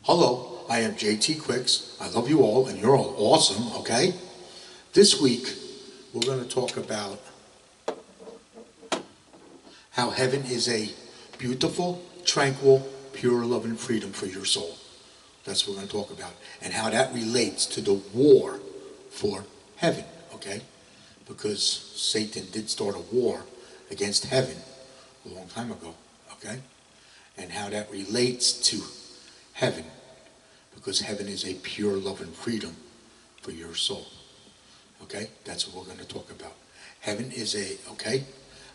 Hello, I am JT Quicks. I love you all, and you're all awesome, okay? This week, we're going to talk about how heaven is a beautiful, tranquil, pure love and freedom for your soul. That's what we're going to talk about. And how that relates to the war for heaven, okay? Because Satan did start a war against heaven a long time ago, okay? And how that relates to heaven, because heaven is a pure love and freedom for your soul. Okay? That's what we're going to talk about. Heaven is okay?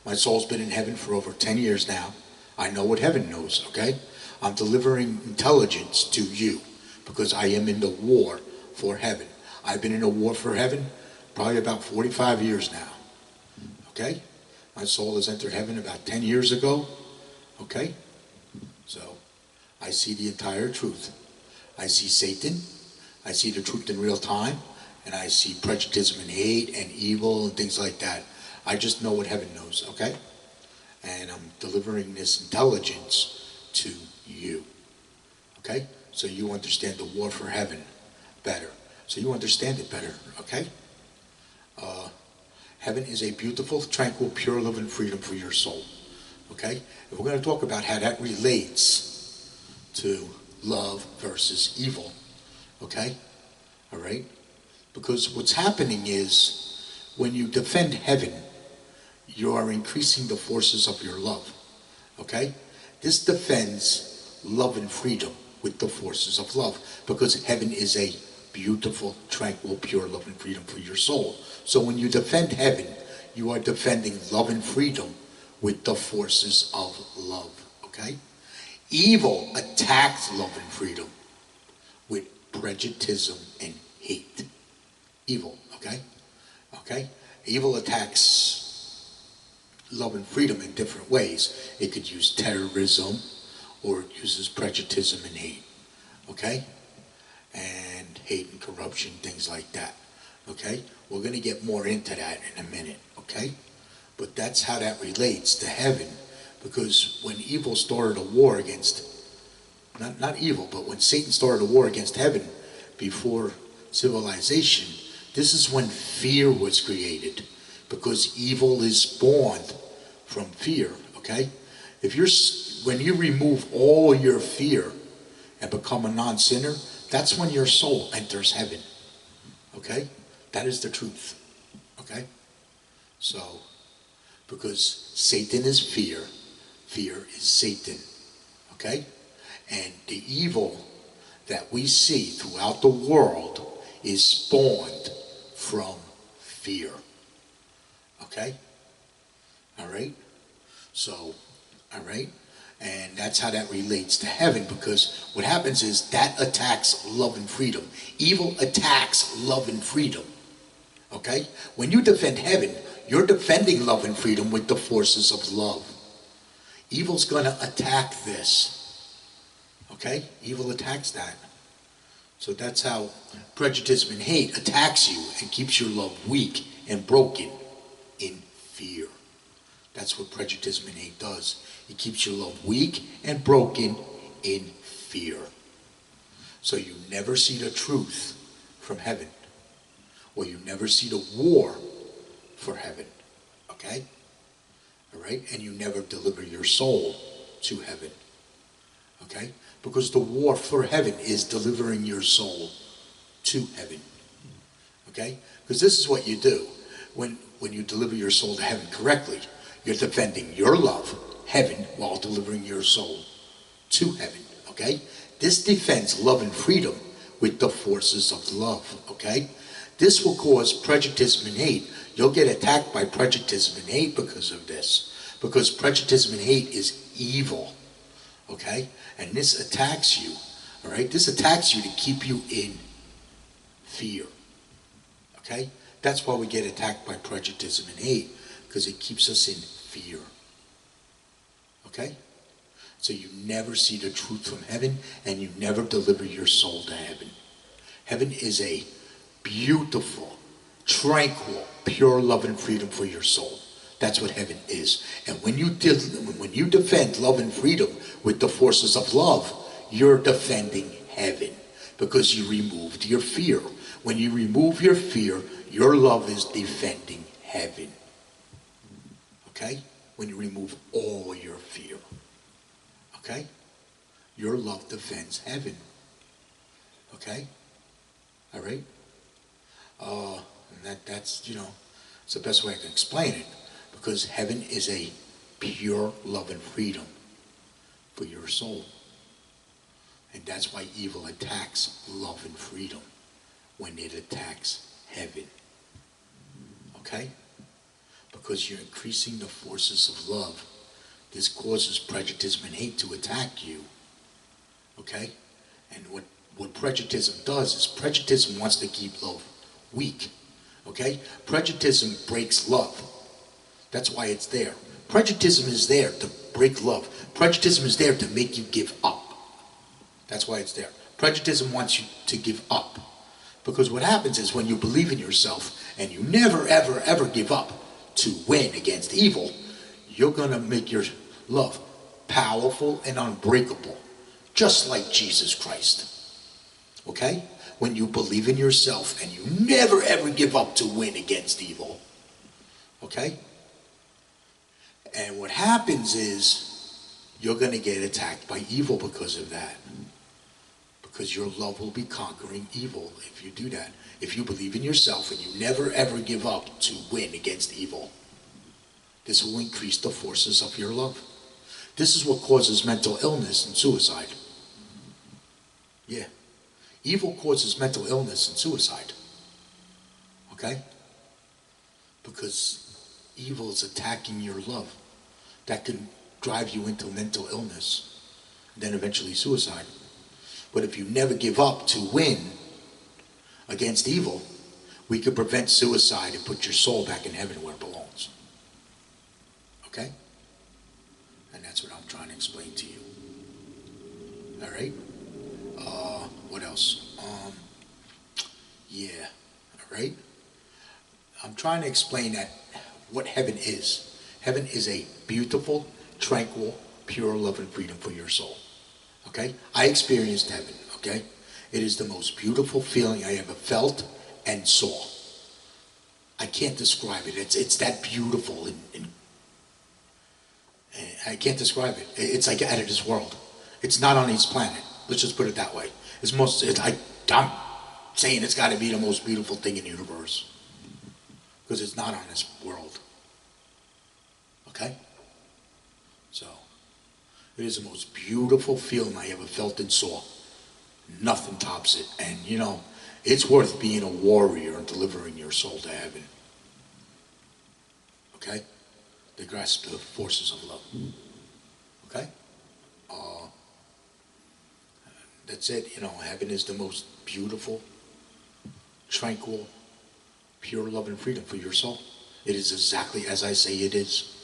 My soul's been in heaven for over 10 years now. I know what heaven knows, okay? I'm delivering intelligence to you because I am in the war for heaven. I've been in a war for heaven probably about 45 years now. Okay? My soul has entered heaven about 10 years ago. Okay? So, I see the entire truth. I see Satan, I see the truth in real time, and I see prejudice and hate and evil and things like that. I just know what heaven knows, okay? And I'm delivering this intelligence to you, okay? So you understand the war for heaven better. So you understand it better, okay? Heaven is a beautiful, tranquil, pure love and freedom for your soul, okay? And we're going to talk about how that relates to love versus evil, okay? All right? Because what's happening is when you defend heaven, you are increasing the forces of your love, okay? This defends love and freedom with the forces of love, because heaven is a beautiful, tranquil, pure love and freedom for your soul. So when you defend heaven, you are defending love and freedom with the forces of love, okay? Evil attacks love and freedom with prejudicism and hate. Evil, okay? Okay? Evil attacks love and freedom in different ways. It could use terrorism, or it uses prejudicism and hate, okay? And hate and corruption, things like that, okay? We're going to get more into that in a minute, okay? But that's how that relates to heaven. Because when evil started a war against, not evil, but when Satan started a war against heaven before civilization, this is when fear was created. Because evil is born from fear, okay? When you remove all your fear and become a non-sinner, that's when your soul enters heaven, okay? That is the truth, okay? So, because Satan is fear, fear is Satan, okay? And the evil that we see throughout the world is spawned from fear, okay? All right? So, all right? And that's how that relates to heaven, because what happens is that attacks love and freedom. Evil attacks love and freedom, okay? When you defend heaven, you're defending love and freedom with the forces of love. Evil's going to attack this, okay? Evil attacks that. So that's how prejudice and hate attacks you and keeps your love weak and broken in fear. That's what prejudice and hate does. It keeps your love weak and broken in fear. So you never see the truth from heaven, or you never see the war for heaven, okay? All right? And you never deliver your soul to heaven, okay? Because the war for heaven is delivering your soul to heaven, okay? Because this is what you do when you deliver your soul to heaven correctly. You're defending your love, heaven, while delivering your soul to heaven, okay? This defends love and freedom with the forces of love, okay? This will cause prejudice and hate. You'll get attacked by prejudice and hate because of this. Because prejudice and hate is evil, okay? And this attacks you, all right? This attacks you to keep you in fear, okay? That's why we get attacked by prejudice and hate, because it keeps us in fear, okay? So you never see the truth from heaven, and you never deliver your soul to heaven. Heaven is a beautiful, tranquil, pure love and freedom for your soul. That's what heaven is. And when you defend love and freedom with the forces of love, you're defending heaven because you removed your fear. When you remove your fear, your love is defending heaven. Okay? When you remove all your fear. Okay? Your love defends heaven. Okay? All right? And that's, it's the best way I can explain it. Because heaven is a pure love and freedom for your soul. And that's why evil attacks love and freedom when it attacks heaven. Okay? Because you're increasing the forces of love. This causes prejudice and hate to attack you. Okay? And what prejudice does is prejudice wants to keep love weak. Okay? Prejudice breaks love. That's why it's there. Prejudice is there to break love. Prejudice is there to make you give up. That's why it's there. Prejudice wants you to give up. Because what happens is when you believe in yourself and you never, ever, ever give up to win against evil, you're going to make your love powerful and unbreakable, just like Jesus Christ. Okay? When you believe in yourself and you never, ever give up to win against evil. Okay? And what happens is you're going to get attacked by evil because of that. Because your love will be conquering evil if you do that. If you believe in yourself and you never ever give up to win against evil, this will increase the forces of your love. This is what causes mental illness and suicide. Yeah. Evil causes mental illness and suicide. Okay? Because evil is attacking your love. That can drive you into mental illness, and then eventually suicide. But if you never give up to win against evil, we could prevent suicide and put your soul back in heaven where it belongs. Okay? And that's what I'm trying to explain to you. All right? What else? Yeah. All right? I'm trying to explain that what heaven is. Heaven is a beautiful, tranquil, pure love and freedom for your soul. Okay? I experienced heaven, okay? It is the most beautiful feeling I ever felt and saw. I can't describe it. It's that beautiful. And I can't describe it. It's like out of this world. It's not on this planet. Let's just put it that way. I'm saying it's got to be the most beautiful thing in the universe. Because it's not on this world. Okay? So, it is the most beautiful feeling I ever felt and saw. Nothing tops it. And, it's worth being a warrior and delivering your soul to heaven. Okay? To grasp the forces of love. Okay? That's it. Heaven is the most beautiful, tranquil, pure love and freedom for your soul. It is exactly as I say it is.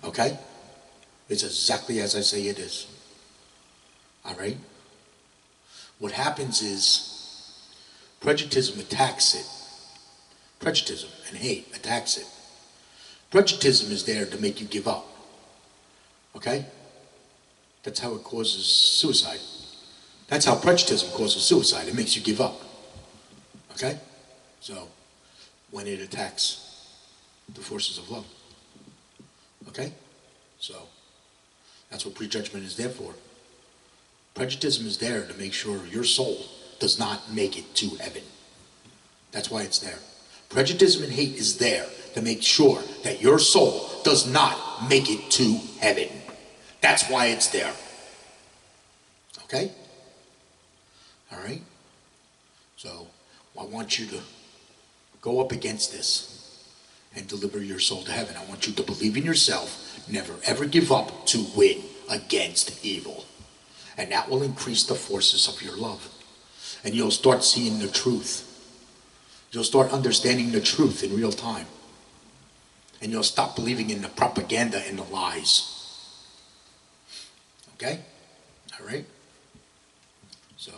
Okay? It's exactly as I say it is. All right? What happens is prejudice attacks it. Prejudice and hate attacks it. Prejudice is there to make you give up. Okay? That's how it causes suicide. That's how prejudice causes suicide. It makes you give up. Okay? So, when it attacks the forces of love. Okay? So, that's what prejudgment is there for. Prejudice is there to make sure your soul does not make it to heaven. That's why it's there. Prejudice and hate is there to make sure that your soul does not make it to heaven. That's why it's there. Okay? All right? So, I want you to go up against this and deliver your soul to heaven. I want you to believe in yourself, never ever give up to win against evil. And that will increase the forces of your love. And you'll start seeing the truth. You'll start understanding the truth in real time. And you'll stop believing in the propaganda and the lies. Okay? All right? So,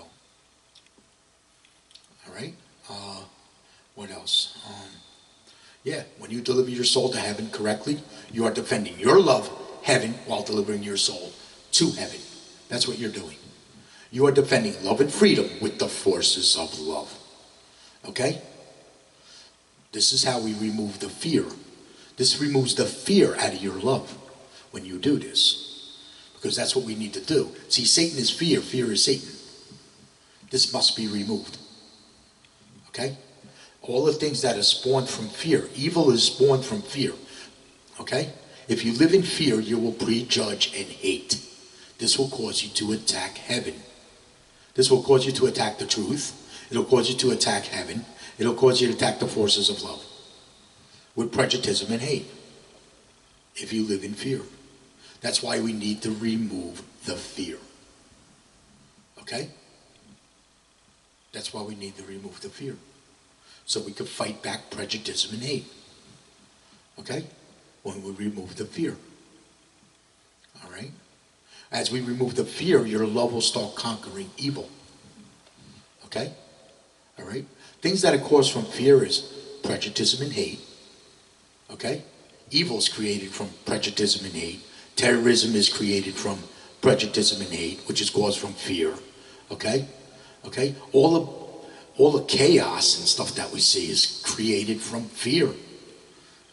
all right? What else? Yeah, when you deliver your soul to heaven correctly, you are defending your love, heaven, while delivering your soul to heaven. That's what you're doing. You are defending love and freedom with the forces of love. Okay? This is how we remove the fear. This removes the fear out of your love when you do this. Because that's what we need to do. See, Satan is fear. Fear is Satan. This must be removed. Okay? All the things that are spawned from fear. Evil is spawned from fear. Okay? If you live in fear, you will prejudge and hate. This will cause you to attack heaven. This will cause you to attack the truth. It'll cause you to attack heaven. It'll cause you to attack the forces of love with prejudicism and hate if you live in fear. That's why we need to remove the fear. Okay? That's why we need to remove the fear. So we can fight back prejudicism and hate. Okay? When we remove the fear. All right? As we remove the fear, your love will start conquering evil. Okay? All right? Things that are caused from fear is prejudicism and hate. Okay? Evil is created from prejudicism and hate. Terrorism is created from prejudicism and hate, which is caused from fear. Okay? Okay? All the chaos and stuff that we see is created from fear.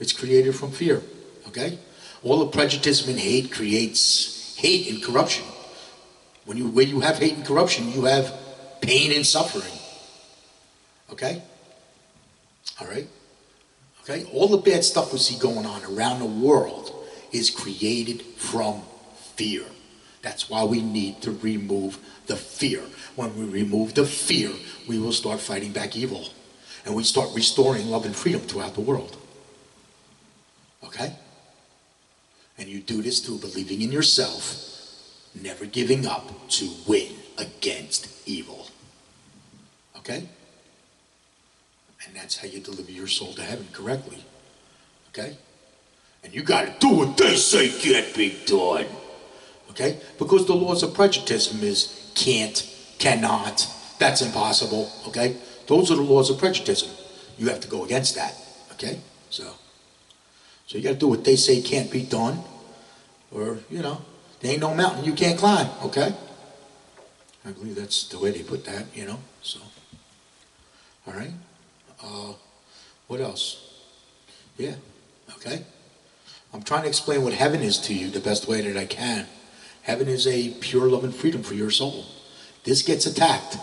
It's created from fear. Okay? All the prejudice and hate creates hate and corruption. Where you have hate and corruption, you have pain and suffering. Okay? All right? Okay? All the bad stuff we see going on around the world is created from fear. That's why we need to remove the fear. When we remove the fear, we will start fighting back evil. And we start restoring love and freedom throughout the world. Okay? And you do this through believing in yourself, never giving up to win against evil. Okay? And that's how you deliver your soul to heaven correctly. Okay? And you got to do what they say can't be done. Okay? Because the laws of prejudicism is can't, cannot, that's impossible. Okay? Those are the laws of prejudicism. You have to go against that. Okay? So you got to do what they say can't be done. Or, there ain't no mountain you can't climb. Okay? I believe that's the way they put that, So, all right? What else? Yeah. Okay? I'm trying to explain what heaven is to you the best way that I can. Heaven is a pure love and freedom for your soul. This gets attacked.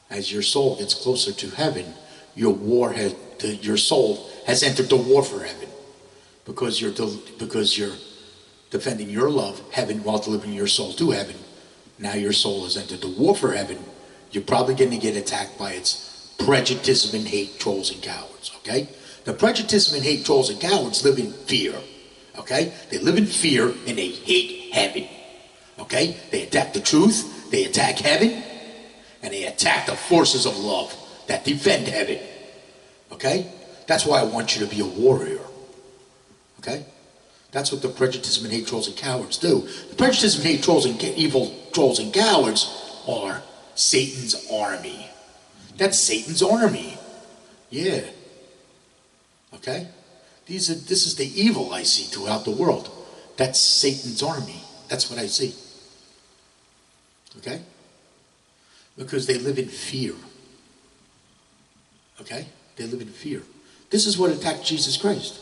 As your soul gets closer to heaven, your soul has entered the war for heaven. Because you're defending your love, heaven, while delivering your soul to heaven. Now your soul has entered the war for heaven. You're probably going to get attacked by its prejudice and hate, trolls and cowards. Okay? The prejudice and hate, trolls and cowards live in fear. Okay? They live in fear and they hate heaven. Okay? They attack the truth, they attack heaven, and they attack the forces of love that defend heaven. Okay? That's why I want you to be a warrior. Okay? That's what the prejudice and hate, trolls and cowards do. The prejudice and hate, trolls and evil trolls and cowards are Satan's army. That's Satan's army. Yeah. Okay? This is the evil I see throughout the world. That's Satan's army. That's what I see. Okay? Because they live in fear. Okay? They live in fear. This is what attacked Jesus Christ.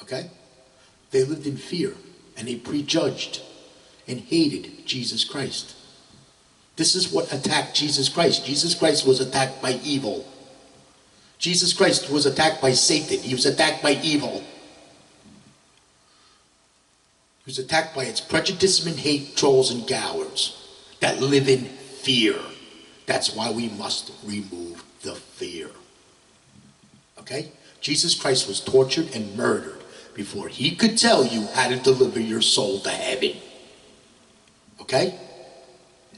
Okay? They lived in fear and they prejudged and hated Jesus Christ. This is what attacked Jesus Christ. Jesus Christ was attacked by evil. Jesus Christ was attacked by Satan. He was attacked by evil. He was attacked by its prejudice and hate, trolls and cowards that live in fear. That's why we must remove the fear. Okay? Jesus Christ was tortured and murdered before he could tell you how to deliver your soul to heaven. Okay?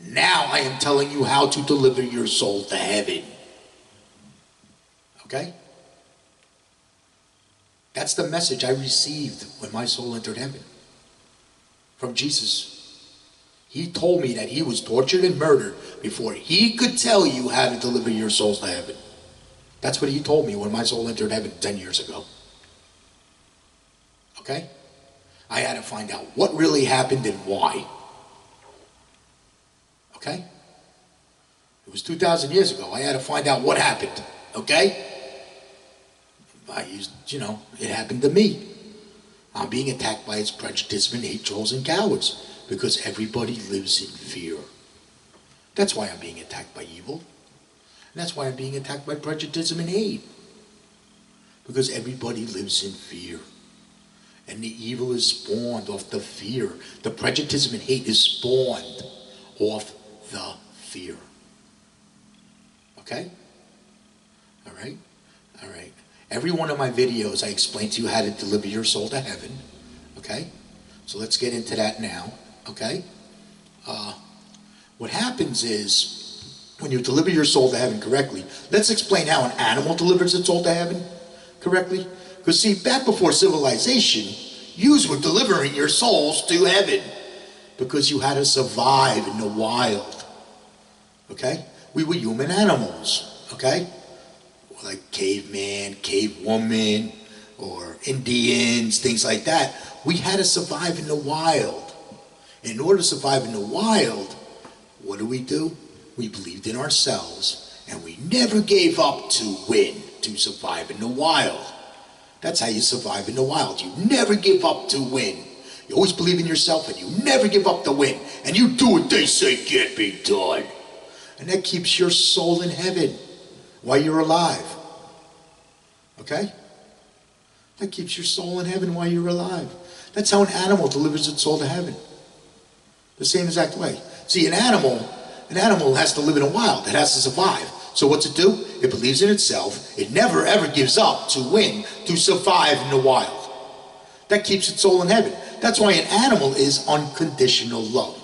Now I am telling you how to deliver your soul to heaven. Okay? That's the message I received when my soul entered heaven. From Jesus. He told me that he was tortured and murdered before he could tell you how to deliver your souls to heaven. That's what he told me when my soul entered heaven 10 years ago. Okay? I had to find out what really happened and why. Okay? It was 2,000 years ago. I had to find out what happened. Okay? I used, it happened to me. I'm being attacked by its prejudice and hate trolls and cowards because everybody lives in fear. That's why I'm being attacked by evil. And that's why I'm being attacked by prejudice and hate. Because everybody lives in fear. And the evil is spawned off the fear. The prejudice and hate is spawned off the fear. Okay? All right? All right. Every one of my videos, I explain to you how to deliver your soul to heaven. Okay? So let's get into that now. Okay? What happens is, when you deliver your soul to heaven correctly, let's explain how an animal delivers its soul to heaven correctly. Because see, back before civilization, yous were delivering your souls to heaven because you had to survive in the wild. Okay? We were human animals. Okay? Like caveman, cavewoman, or Indians, things like that. We had to survive in the wild. In order to survive in the wild, what do? We believed in ourselves, and we never gave up to win, to survive in the wild. That's how you survive in the wild. You never give up to win. You always believe in yourself, and you never give up to win. And you do what they say can't be done. And that keeps your soul in heaven while you're alive. Okay? That keeps your soul in heaven while you're alive. That's how an animal delivers its soul to heaven. The same exact way. See, an animal has to live in the wild. It has to survive. So what's it do? It believes in itself. It never ever gives up to win, to survive in the wild. That keeps its soul in heaven. That's why an animal is unconditional love.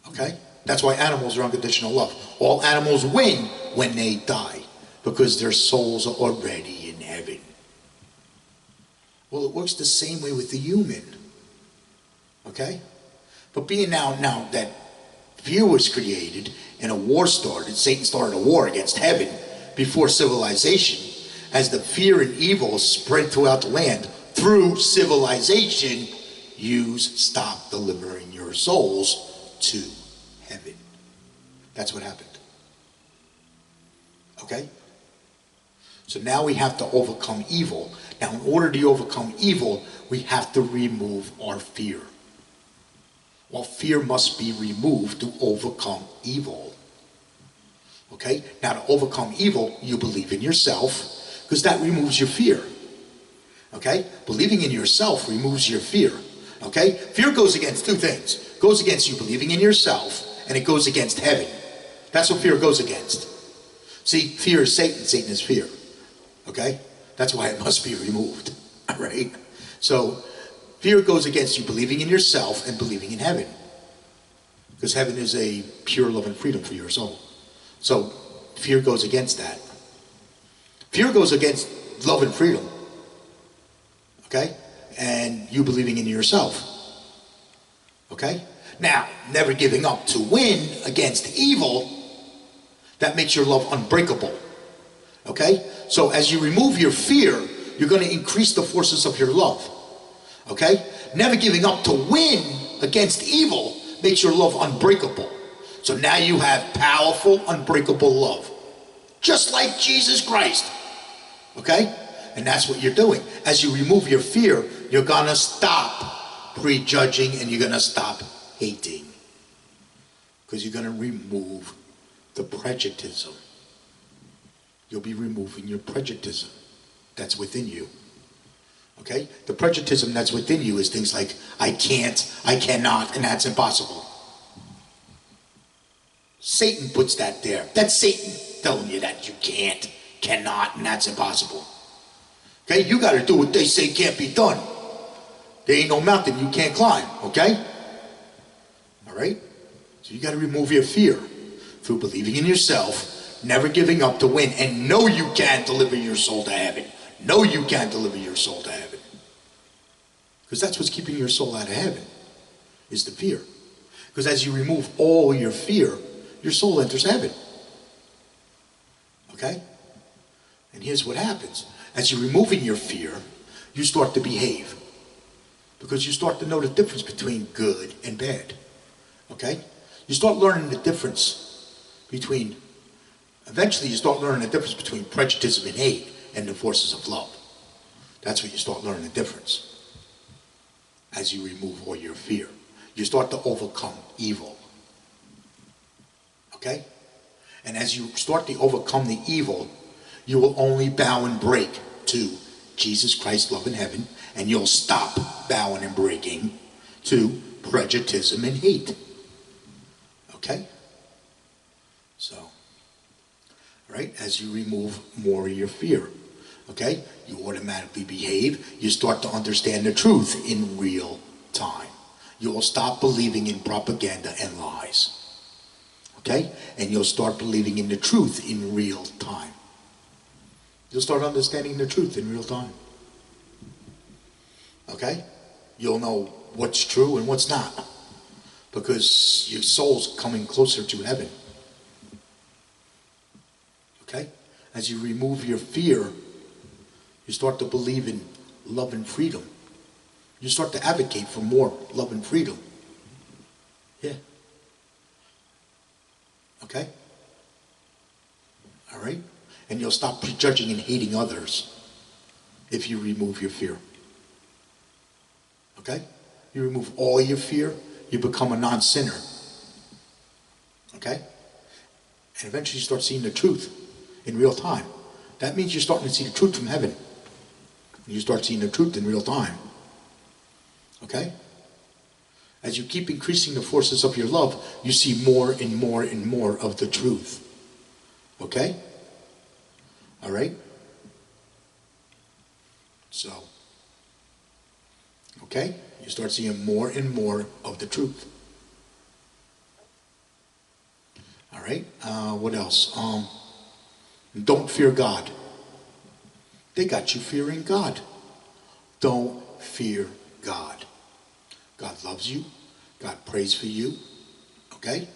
Okay? That's why animals are unconditional love. All animals win when they die because their souls are already in heaven. Well, it works the same way with the human. Okay? But being now that fear was created and a war started, Satan started a war against heaven before civilization. As the fear and evil spread throughout the land through civilization, you stop delivering your souls to heaven. That's what happened. Okay? So now we have to overcome evil. Now, in order to overcome evil, we have to remove our fear. Well, fear must be removed to overcome evil. Okay? Now, to overcome evil, you believe in yourself, because that removes your fear. Okay? Believing in yourself removes your fear. Okay? Fear goes against two things. It goes against you believing in yourself, and it goes against heaven. That's what fear goes against. See, fear is Satan. Satan is fear. Okay? That's why it must be removed. All right? So, fear goes against you believing in yourself and believing in heaven. Because heaven is a pure love and freedom for your soul. So, fear goes against that. Fear goes against love and freedom. Okay? And you believing in yourself. Okay? Now, never giving up to win against evil, that makes your love unbreakable. Okay? So as you remove your fear, you're going to increase the forces of your love. Okay? Never giving up to win against evil makes your love unbreakable. So now you have powerful, unbreakable love. Just like Jesus Christ. Okay? And that's what you're doing. As you remove your fear, you're going to stop prejudging and you're going to stop hating. Because you're going to remove the prejudicism. You'll be removing your prejudicism that's within you. Okay? The prejudicism that's within you is things like, I can't, I cannot, and that's impossible. Satan puts that there. That's Satan telling you that you can't, cannot, and that's impossible. Okay? You got to do what they say can't be done. There ain't no mountain you can't climb. Okay? All right? So you got to remove your fear through believing in yourself, never giving up to win, and know you can deliver your soul to heaven. Know you can deliver your soul to heaven. Because that's what's keeping your soul out of heaven, is the fear. Because as you remove all your fear, your soul enters heaven. Okay? And here's what happens. As you're removing your fear, you start to behave. Because you start to know the difference between good and bad. Okay? You start learning the difference between, eventually you start learning the difference between prejudice and hate and the forces of love. That's when you start learning the difference. As you remove all your fear, you start to overcome evil. Okay? And as you start to overcome the evil, you will only bow and break to Jesus Christ, love in heaven, and you'll stop bowing and breaking to prejudice and hate. Okay? So, all right, as you remove more of your fear, okay, you automatically behave. You start to understand the truth in real time. You will stop believing in propaganda and lies. Okay? And you'll start believing in the truth in real time. You'll start understanding the truth in real time. Okay? You'll know what's true and what's not. Because your soul's coming closer to heaven. Okay? As you remove your fear, you start to believe in love and freedom. You start to advocate for more love and freedom. Yeah. Okay? All right? And you'll stop prejudging and hating others if you remove your fear. Okay? You remove all your fear, you become a non-sinner. Okay? And eventually you start seeing the truth in real time. That means you're starting to see the truth from heaven. You start seeing the truth in real time. Okay? As you keep increasing the forces of your love, you see more and more and more of the truth. Okay? All right? So, okay? You start seeing more and more of the truth. All right? What else? Don't fear God. They got you fearing God. Don't fear God. God loves you. God prays for you. Okay?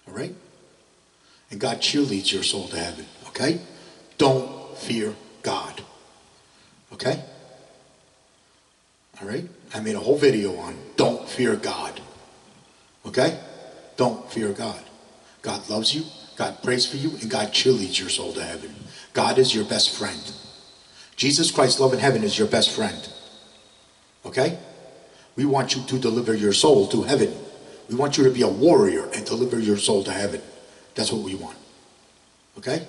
All right? And God cheerleads your soul to heaven. Okay? Don't fear God. Okay? All right? I made a whole video on don't fear God. Okay? Don't fear God. God loves you. God prays for you. And God cheerleads your soul to heaven. God is your best friend. Jesus Christ, love in heaven, is your best friend. Okay? We want you to deliver your soul to heaven. We want you to be a warrior and deliver your soul to heaven. That's what we want. Okay?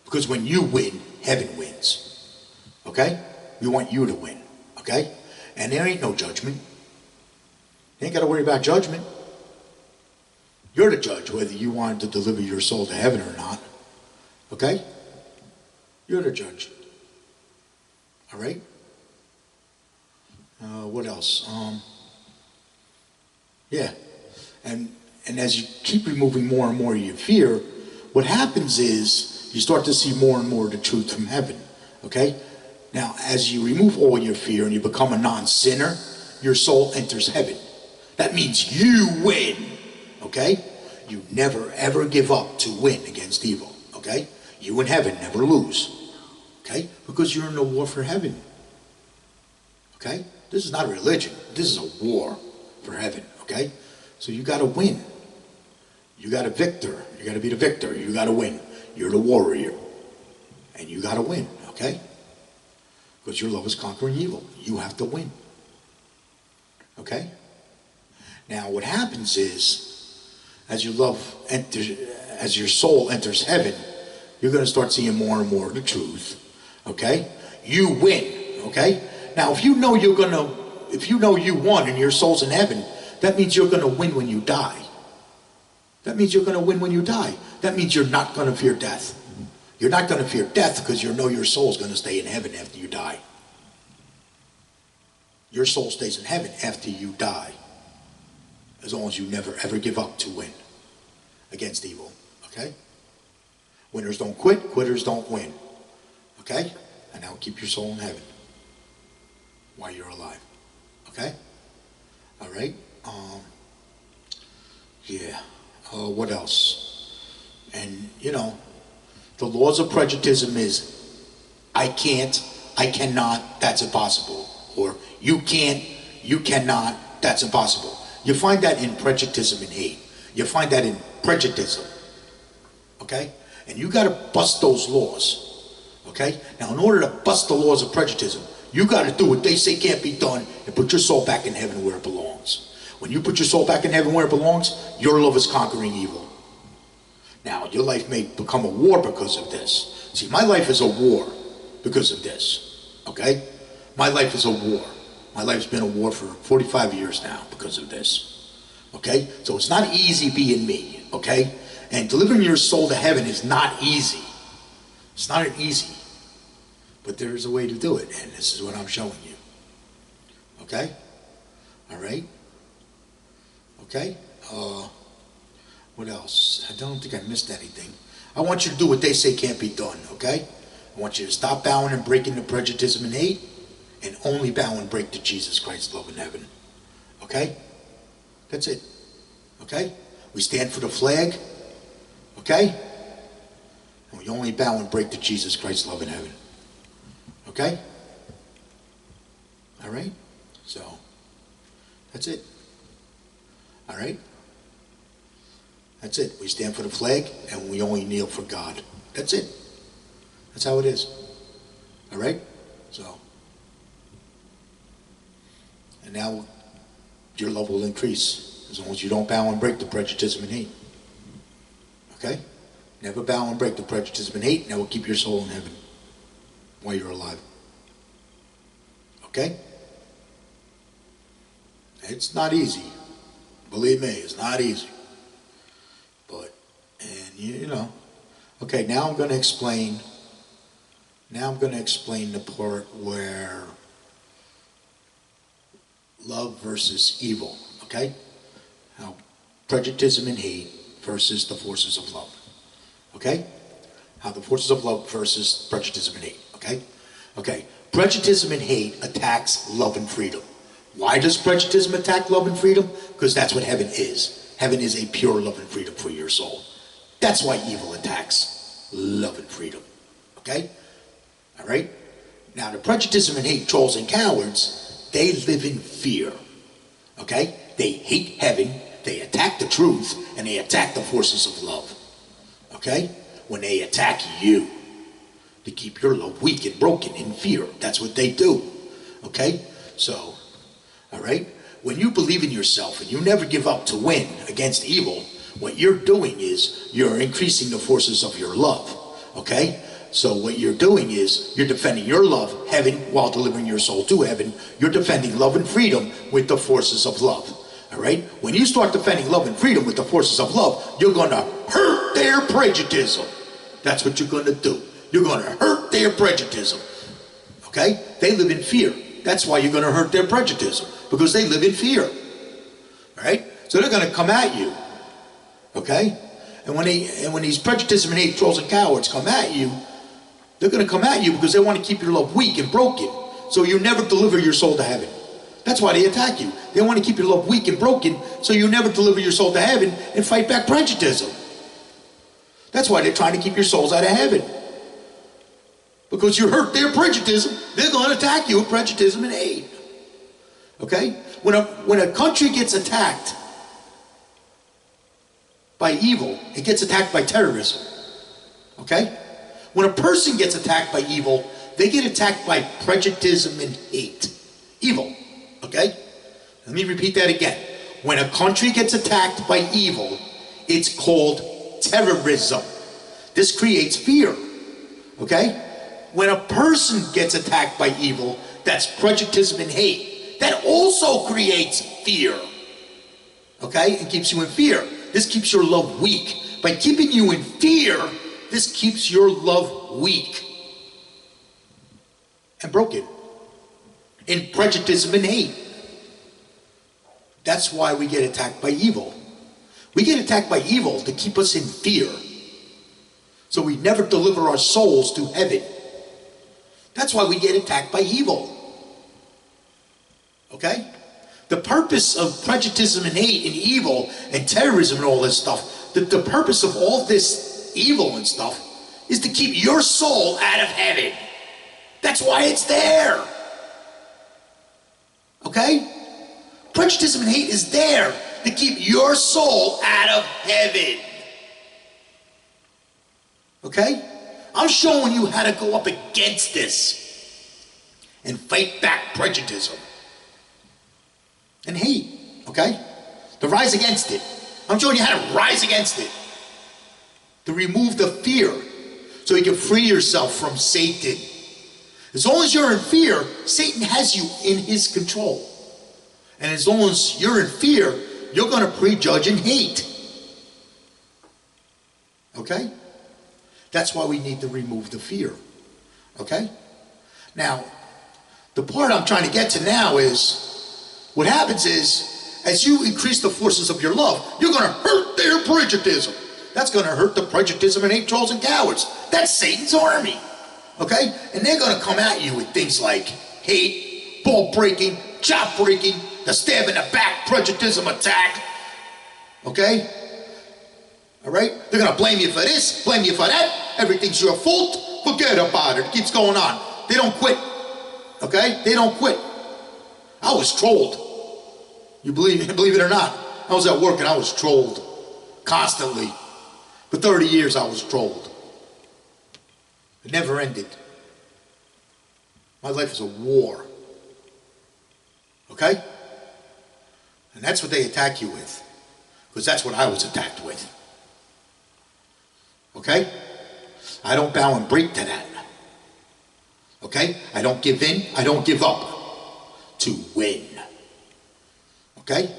Because when you win, heaven wins. Okay? We want you to win. Okay? And there ain't no judgment. You ain't got to worry about judgment. You're the judge whether you want to deliver your soul to heaven or not. Okay? You're the judge. All right? What else? Yeah. And as you keep removing more and more of your fear, what happens is you start to see more and more of the truth from heaven. Okay? Now, as you remove all your fear and you become a non-sinner, your soul enters heaven. That means you win. Okay? You never ever give up to win against evil. Okay? You in heaven never lose. Okay? Because you're in a war for heaven. Okay? This is not a religion. This is a war for heaven. Okay? So you got to win. You got to victor. You got to be the victor. You got to win. You're the warrior. And you got to win. Okay? Because your love is conquering evil. You have to win. Okay? Now what happens is, as as your soul enters heaven, you're going to start seeing more and more of the truth. Okay? You win. Okay? Now, if you know you won and your soul's in heaven, that means you're going to win when you die. That means you're going to win when you die. That means you're not going to fear death. You're not going to fear death because you know your soul's going to stay in heaven after you die. Your soul stays in heaven after you die. As long as you never ever give up to win against evil. Okay? Winners don't quit, quitters don't win. Okay? And now keep your soul in heaven while you're alive. Okay? All right? Yeah. What else? And, the laws of prejudicism is I can't, I cannot, that's impossible. Or you can't, you cannot, that's impossible. You find that in prejudicism and hate. You find that in prejudicism. Okay? And you got to bust those laws. Okay? Now, in order to bust the laws of prejudicism, you got to do what they say can't be done and put your soul back in heaven where it belongs. When you put your soul back in heaven where it belongs, your love is conquering evil. Now, your life may become a war because of this. See, my life is a war because of this. Okay? My life is a war. My life's been a war for 45 years now because of this. Okay? So it's not easy being me. Okay? And delivering your soul to heaven is not easy. It's not easy. But there is a way to do it, and this is what I'm showing you. Okay? All right? Okay? What else? I don't think I missed anything. I want you to do what they say can't be done, okay? I want you to stop bowing and breaking to prejudice and hate, and only bow and break to Jesus Christ's love in heaven. Okay? That's it. Okay? We stand for the flag. Okay? And we only bow and break to Jesus Christ's love in heaven. Okay? All right? So, that's it. All right? That's it. We stand for the flag, and we only kneel for God. That's it. That's how it is. All right? So, and now your love will increase as long as you don't bow and break the prejudice and hate. Okay? Never bow and break the prejudice and hate, and that will keep your soul in heaven while you're alive. Okay? It's not easy. Believe me, it's not easy. But, and you know. Okay, now I'm going to explain the part where love versus evil, okay? How prejudice and hate versus the forces of love, okay? How the forces of love versus prejudice and hate, okay? Okay, prejudice and hate attacks love and freedom. Why does prejudice attack love and freedom? Because that's what heaven is. Heaven is a pure love and freedom for your soul. That's why evil attacks love and freedom, okay? All right? Now, the prejudice and hate, trolls and cowards, they live in fear, okay? They hate heaven, they attack the truth, and they attack the forces of love, okay? When they attack you, to keep your love weak and broken in fear. That's what they do, okay? So, all right? When you believe in yourself and you never give up to win against evil, what you're doing is you're increasing the forces of your love, okay? So what you're doing is you're defending your love, heaven, while delivering your soul to heaven. You're defending love and freedom with the forces of love, all right? When you start defending love and freedom with the forces of love, you're going to hurt their prejudice. That's what you're going to do. You're going to hurt their prejudice, okay? They live in fear. That's why you're going to hurt their prejudice, because they live in fear, all right? So they're going to come at you, okay? And when these prejudice and hate trolls and cowards come at you, they're going to come at you because they want to keep your love weak and broken, so you never deliver your soul to heaven. That's why they attack you. They want to keep your love weak and broken, so you never deliver your soul to heaven and fight back prejudice. That's why they're trying to keep your souls out of heaven. Because you hurt their prejudice, they're going to attack you with prejudice and hate. Okay? When a country gets attacked by evil, it gets attacked by terrorism. Okay? When a person gets attacked by evil, they get attacked by prejudice and hate. Evil. Okay? Let me repeat that again. When a country gets attacked by evil, it's called terrorism. This creates fear. Okay? When a person gets attacked by evil, that's prejudice and hate. That also creates fear. Okay? It keeps you in fear. This keeps your love weak. By keeping you in fear, this keeps your love weak and broken in prejudice and hate. That's why we get attacked by evil. We get attacked by evil to keep us in fear, so we never deliver our souls to heaven. That's why we get attacked by evil. Okay? The purpose of prejudice and hate and evil and terrorism and all this stuff, the purpose of all this evil and stuff is to keep your soul out of heaven. That's why it's there. Okay? Prejudice Prejudice and hate is there to keep your soul out of heaven. Okay? I'm showing you how to go up against this and fight back prejudice and hate. Okay? To rise against it. I'm showing you how to rise against it. To remove the fear so you can free yourself from Satan. As long as you're in fear, Satan has you in his control. And as long as you're in fear, you're going to prejudge and hate. Okay? That's why we need to remove the fear. Okay? Now, the part I'm trying to get to now is, what happens is, as you increase the forces of your love, you're going to hurt their prejudice. That's going to hurt the prejudice and hate trolls and cowards. That's Satan's army. Okay? And they're going to come at you with things like hate, ball breaking, chop breaking, the stab in the back, prejudice attack. Okay? Alright? They're going to blame you for this, blame you for that. Everything's your fault. Forget about it. It keeps going on. They don't quit. Okay? They don't quit. I was trolled. You believe it or not. I was at work and I was trolled. Constantly. For 30 years I was trolled. It never ended. My life is a war. Okay? And that's what they attack you with. Because that's what I was attacked with. Okay? I don't bow and break to that. Okay? I don't give in. I don't give up to win. Okay?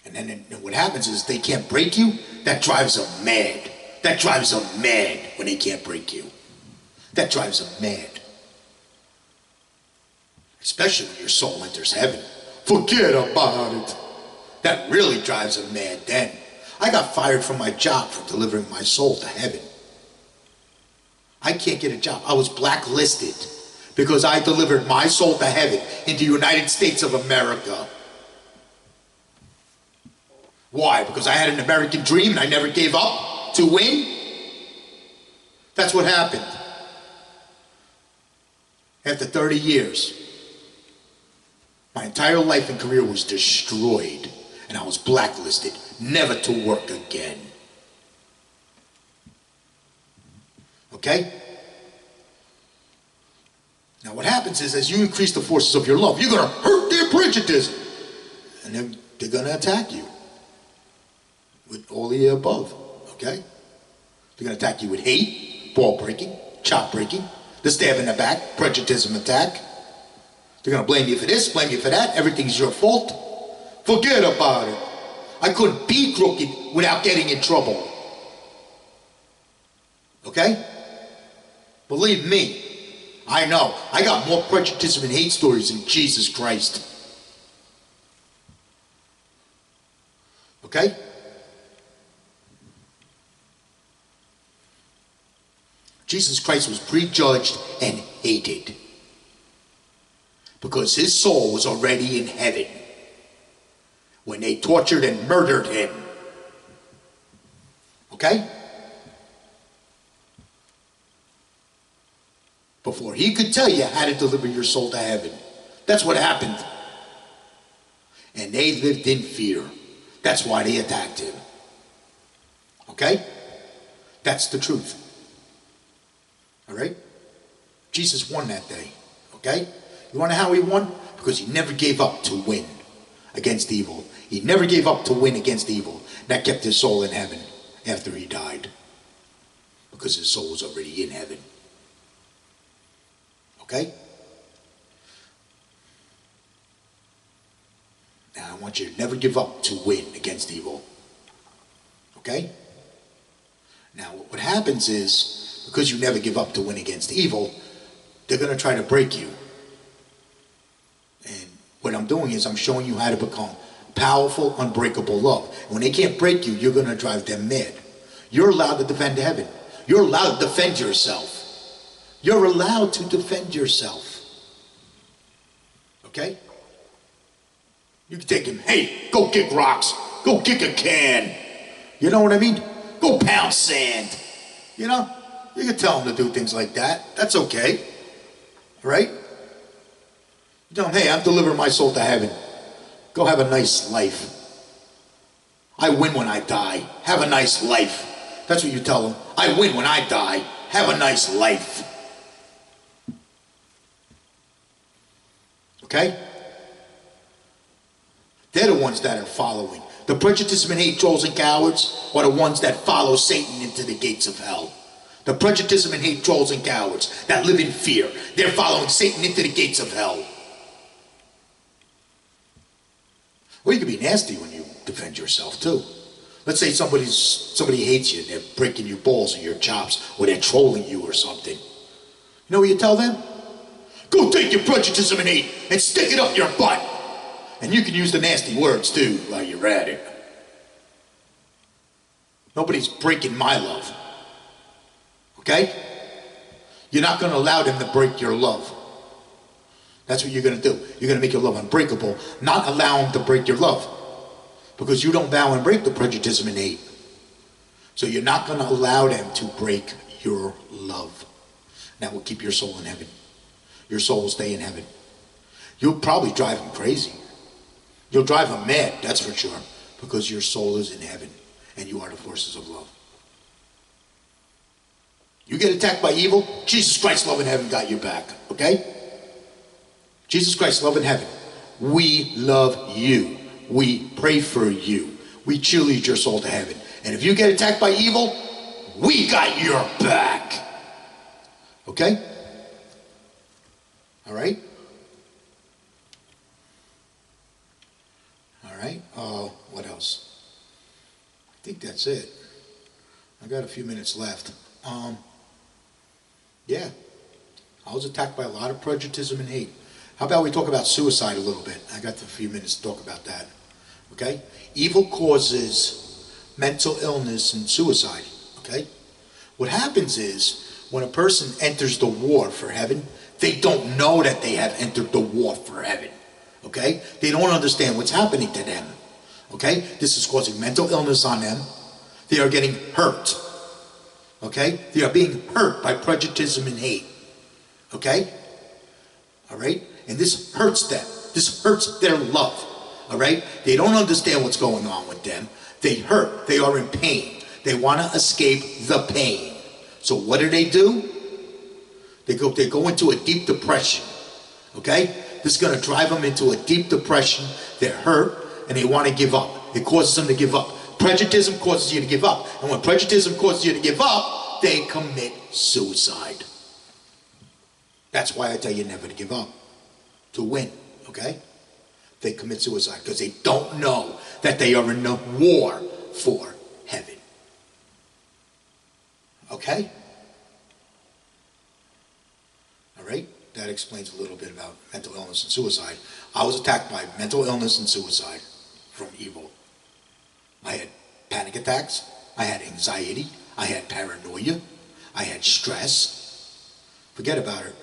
And then what happens is they can't break you. That drives them mad. That drives them mad when they can't break you. That drives them mad. Especially when your soul enters heaven. Forget about it. That really drives them mad then. I got fired from my job for delivering my soul to heaven. I can't get a job. I was blacklisted because I delivered my soul to heaven in the United States of America. Why? Because I had an American dream and I never gave up to win? That's what happened. After 30 years, my entire life and career was destroyed and I was blacklisted, never to work again. Okay? Now what happens is, as you increase the forces of your love, you're going to hurt their prejudice. And they're going to attack you with all the above. Okay? They're going to attack you with hate, ball breaking, chop breaking, the stab in the back, prejudice attack. They're going to blame you for this, blame you for that. Everything's your fault. Forget about it. I couldn't be crooked without getting in trouble. Okay? Believe me, I know. I got more prejudice and hate stories than Jesus Christ. Okay? Jesus Christ was prejudged and hated because his soul was already in heaven when they tortured and murdered him. Okay? Before he could tell you how to deliver your soul to heaven. That's what happened. And they lived in fear. That's why they attacked him. Okay? That's the truth. All right? Jesus won that day. Okay? You want to know how he won? Because he never gave up to win against evil. He never gave up to win against evil. That kept his soul in heaven after he died. Because his soul was already in heaven. Okay? Now I want you to never give up to win against evil. Okay? Now what happens is, because you never give up to win against evil, they're going to try to break you. And what I'm doing is I'm showing you how to become powerful, unbreakable love. And when they can't break you, you're going to drive them mad. You're allowed to defend heaven. You're allowed to defend yourself. You're allowed to defend yourself. Okay? You can take him, hey, go kick rocks. Go kick a can. You know what I mean? Go pound sand. You know? You can tell him to do things like that. That's okay. Right? You tell them, hey, I'm delivering my soul to heaven. Go have a nice life. I win when I die. Have a nice life. That's what you tell them. I win when I die. Have a nice life. Okay? They're the ones that are following. The prejudicism and hate, trolls and cowards are the ones that follow Satan into the gates of hell. The prejudicism and hate, trolls and cowards that live in fear. They're following Satan into the gates of hell. Well, you can be nasty when you defend yourself too. Let's say somebody hates you, they're breaking your balls or your chops, or they're trolling you or something. You know what you tell them? Go take your prejudice and hate and stick it up your butt. And you can use the nasty words too while you're at it. Nobody's breaking my love. Okay? You're not going to allow them to break your love. That's what you're going to do. You're going to make your love unbreakable, not allow them to break your love. Because you don't bow and break the prejudice and hate. So you're not going to allow them to break your love. That will keep your soul in heaven. Your soul will stay in heaven. You'll probably drive them crazy. You'll drive them mad, that's for sure. Because your soul is in heaven. And you are the forces of love. You get attacked by evil, Jesus Christ, love in heaven, got your back. Okay? Jesus Christ, love in heaven. We love you. We pray for you. We cheerlead your soul to heaven. And if you get attacked by evil, we got your back. Okay? All right? All right? What else? I think that's it. I got a few minutes left. Yeah. I was attacked by a lot of prejudice and hate. How about we talk about suicide a little bit? I got a few minutes to talk about that. Okay? Evil causes mental illness and suicide. Okay? What happens is, when a person enters the war for heaven, they don't know that they have entered the war for heaven. Okay? They don't understand what's happening to them. Okay? This is causing mental illness on them. They are getting hurt. Okay? They are being hurt by prejudice and hate. Okay? All right? And this hurts them. This hurts their love. All right? They don't understand what's going on with them. They hurt. They are in pain. They want to escape the pain. So what do? They go into a deep depression. Okay? This is going to drive them into a deep depression. They're hurt and they want to give up. It causes them to give up. Prejudice causes you to give up. And when prejudice causes you to give up, they commit suicide. That's why I tell you never to give up. To win. Okay? They commit suicide because they don't know that they are in a war for heaven. Okay? All right? That explains a little bit about mental illness and suicide. I was attacked by mental illness and suicide from evil. I had panic attacks. I had anxiety. I had paranoia. I had stress. Forget about it.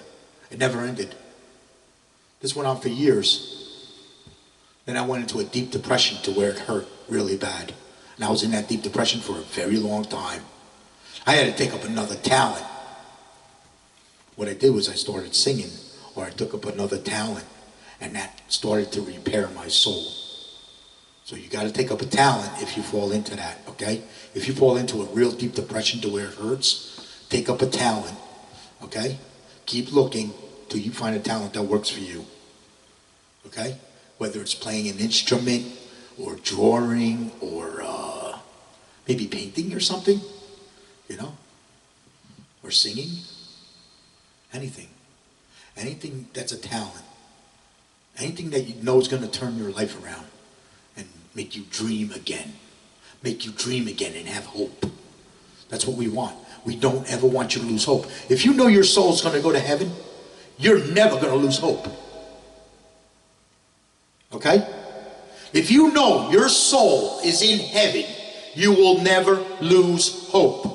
It never ended. This went on for years. Then I went into a deep depression to where it hurt really bad. And I was in that deep depression for a very long time. I had to take up another talent. What I did was I started singing, or I took up another talent, and that started to repair my soul. So you got to take up a talent if you fall into that, okay? If you fall into a real deep depression to where it hurts, take up a talent, okay? Keep looking till you find a talent that works for you, okay? Whether it's playing an instrument, or drawing, or maybe painting or something, you know? Or singing. Anything. Anything that's a talent. Anything that you know is going to turn your life around and make you dream again. Make you dream again and have hope. That's what we want. We don't ever want you to lose hope. If you know your soul's going to go to heaven, you're never going to lose hope. Okay? If you know your soul is in heaven, you will never lose hope.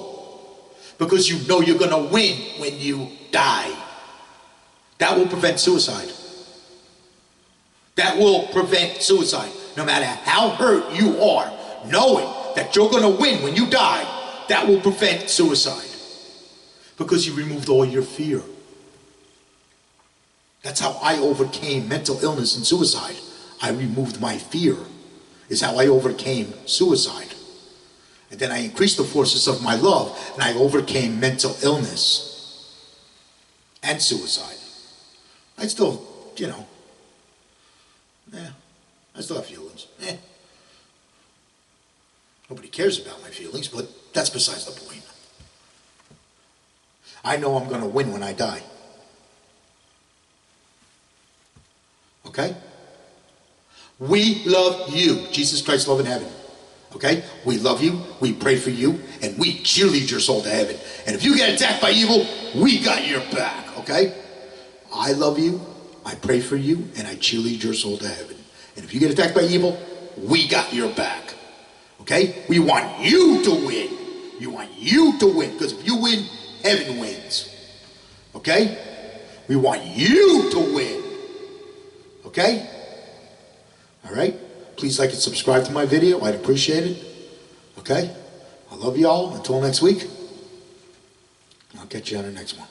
Because you know you're going to win when you die. That will prevent suicide. That will prevent suicide. No matter how hurt you are, knowing that you're going to win when you die, that will prevent suicide. Because you removed all your fear. That's how I overcame mental illness and suicide. I removed my fear, is how I overcame suicide. And then I increased the forces of my love, and I overcame mental illness and suicide. I still, I still have feelings. Nobody cares about my feelings, but that's besides the point. I know I'm going to win when I die. Okay? We love you. Jesus Christ, love in heaven. Okay? We love you, we pray for you, and we cheerlead your soul to heaven. And if you get attacked by evil, we got your back. Okay? I love you, I pray for you, and I cheerlead your soul to heaven. And if you get attacked by evil, we got your back. Okay? We want you to win. You want you to win. Because if you win, heaven wins. Okay? We want you to win. Okay? Alright? Please like and subscribe to my video. I'd appreciate it. Okay? I love y'all. Until next week. I'll catch you on the next one.